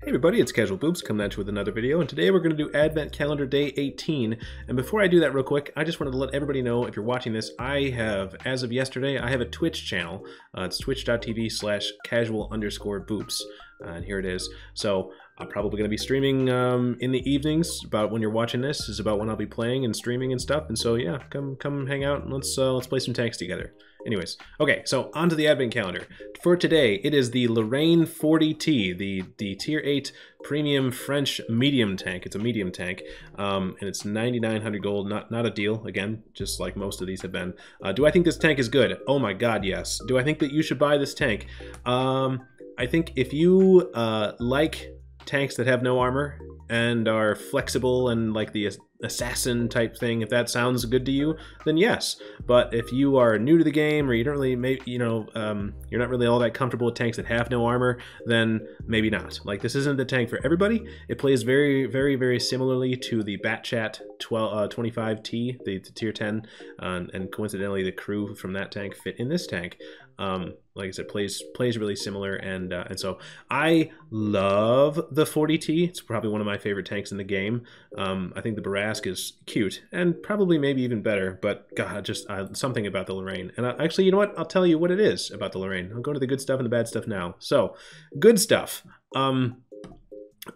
Hey everybody, it's Casual Boobs coming at you with another video, and today we're going to do Advent Calendar Day 18. And before I do that real quick, I just wanted to let everybody know, if you're watching this, I have, as of yesterday, I have a Twitch channel. It's twitch.tv/casual_boobs. And here it is. So I'm probably going to be streaming in the evenings. About when you're watching this is about when I'll be playing and streaming and stuff. And so yeah, come hang out and let's play some tanks together. Anyways, okay, so on to the Advent Calendar. For today, it is the Lorraine 40T, the Tier 8 Premium French Medium Tank. It's a medium tank, and it's 9,900 gold. Not a deal, again, just like most of these have been. Do I think this tank is good? Oh my god, yes. Do I think that you should buy this tank? I think if you like tanks that have no armor and are flexible and like the assassin type thing, if that sounds good to you, then yes. But if you are new to the game, or you don't really, you're not really all that comfortable with tanks that have no armor, then maybe not. Like, this isn't the tank for everybody. It plays very similarly to the Batchat 25T, the Tier 10, and coincidentally the crew from that tank fit in this tank. Like I said, plays really similar, and so I love the 40T. It's probably one of my favorite tanks in the game. I think the Bourrasque is cute, and probably maybe even better, but God, just something about the Lorraine. And actually, you know what? I'll tell you what it is about the Lorraine. I'll go to the good stuff and the bad stuff now. So, good stuff.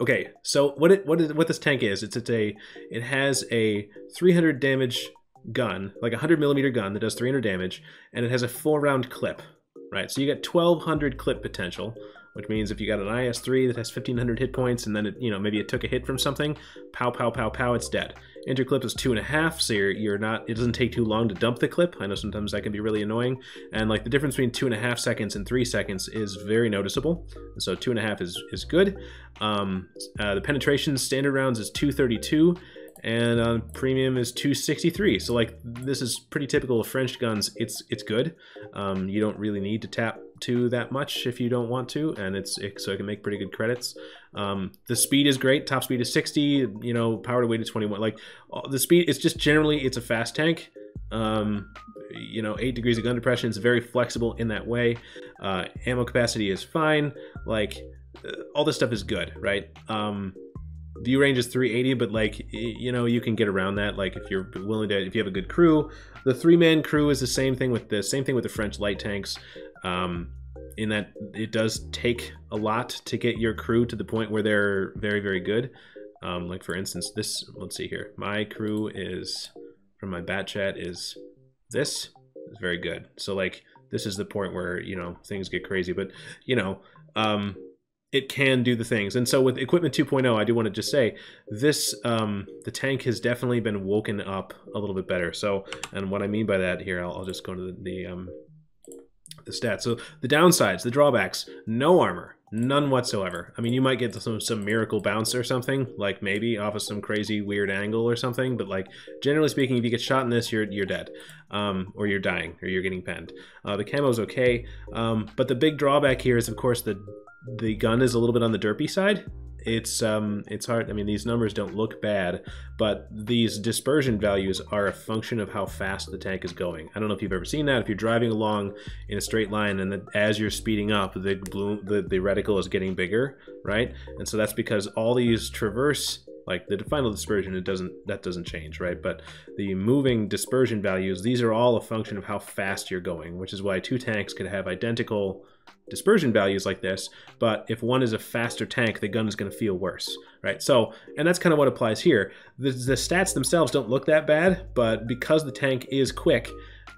Okay, so what this tank is, it has a 300 damage gun, like a 100mm gun that does 300 damage, and it has a 4-round clip, right? So you get 1,200 clip potential, which means if you got an IS-3 that has 1,500 hit points, and then it, maybe it took a hit from something, pow, pow, pow, pow, it's dead. Interclip is 2.5, so you're not. It doesn't take too long to dump the clip. I know sometimes that can be really annoying, and like the difference between 2.5 seconds and 3 seconds is very noticeable. So 2.5 is good. The penetration standard rounds is 232. And premium is 263. So like, this is pretty typical of French guns. It's good. You don't really need to tap to that much if you don't want to, and so it can make pretty good credits. The speed is great. Top speed is 60. Power to weight is 21. Like, the speed, it's just generally, it's a fast tank. 8 degrees of gun depression. It's very flexible in that way. Ammo capacity is fine. Like, all this stuff is good, right? View range is 380, but like, you can get around that. Like, if you're willing to, if you have a good crew. The 3-man crew is the same thing with the French light tanks, in that it does take a lot to get your crew to the point where they're very good. Like, for instance, let's see here. My crew is, from my Batchat, is this. It's very good. So like, this is the point where, things get crazy, but it can do the things. And so with Equipment 2.0, I do want to just say, this, the tank has definitely been woken up a little bit better. So, and what I mean by that here, I'll just go to the stats. So the downsides, the drawbacks: no armor, none whatsoever. I mean, you might get some miracle bounce or something, like maybe off of some crazy weird angle or something, but like, generally speaking, if you get shot in this, you're dead, or you're dying, or you're getting penned. The camo's okay, but the big drawback here is, of course, the gun is a little bit on the derpy side. It's hard. I mean, these numbers don't look bad, but these dispersion values are a function of how fast the tank is going. I don't know if you've ever seen that. If you're driving along in a straight line, and then as you're speeding up, the reticle is getting bigger, right? And so that's because all these traverse, like the final dispersion, that doesn't change, right? But the moving dispersion values, these are all a function of how fast you're going, which is why two tanks could have identical dispersion values like this, but if one is a faster tank, the gun is going to feel worse, right? So, and that's kind of what applies here. The stats themselves don't look that bad, but because the tank is quick,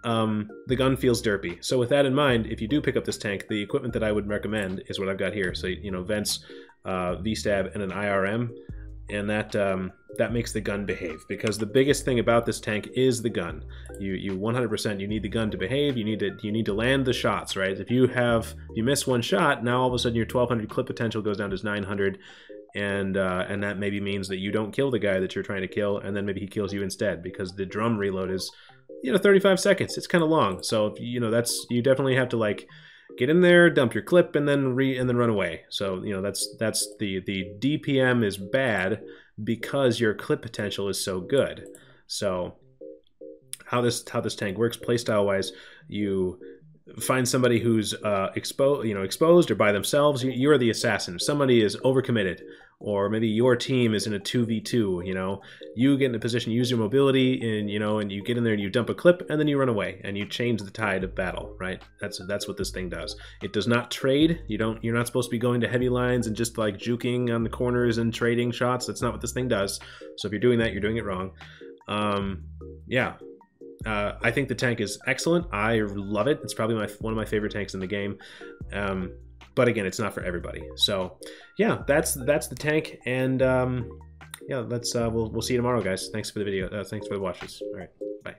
the gun feels derpy. So with that in mind, if you do pick up this tank, the equipment that I would recommend is what I've got here. So, vents, V-stab, and an IRM. And that makes the gun behave, because the biggest thing about this tank is the gun. You 100%, you need the gun to behave. You need to land the shots, right? If you miss one shot, now all of a sudden your 1,200 clip potential goes down to 900, and that maybe means that you don't kill the guy that you're trying to kill, and then maybe he kills you instead, because the drum reload is 35 seconds. It's kind of long, so you definitely have to like get in there, dump your clip, and then run away. So that's the DPM is bad because your clip potential is so good. So how this tank works playstyle wise, you find somebody who's exposed or by themselves. You're the assassin. If somebody is overcommitted, or maybe your team is in a 2v2, you get in a position, use your mobility, and and you get in there and you dump a clip, and then you run away and you change the tide of battle, right? That's what this thing does. It does not trade. You're not supposed to be going to heavy lines and just like juking on the corners and trading shots. That's not what this thing does. So if you're doing that, you're doing it wrong. Yeah. I think the tank is excellent. I love it. It's probably one of my favorite tanks in the game. But again, it's not for everybody. So yeah, that's the tank. And yeah, we'll see you tomorrow, guys. Thanks for the video. Thanks for the watches. All right, bye.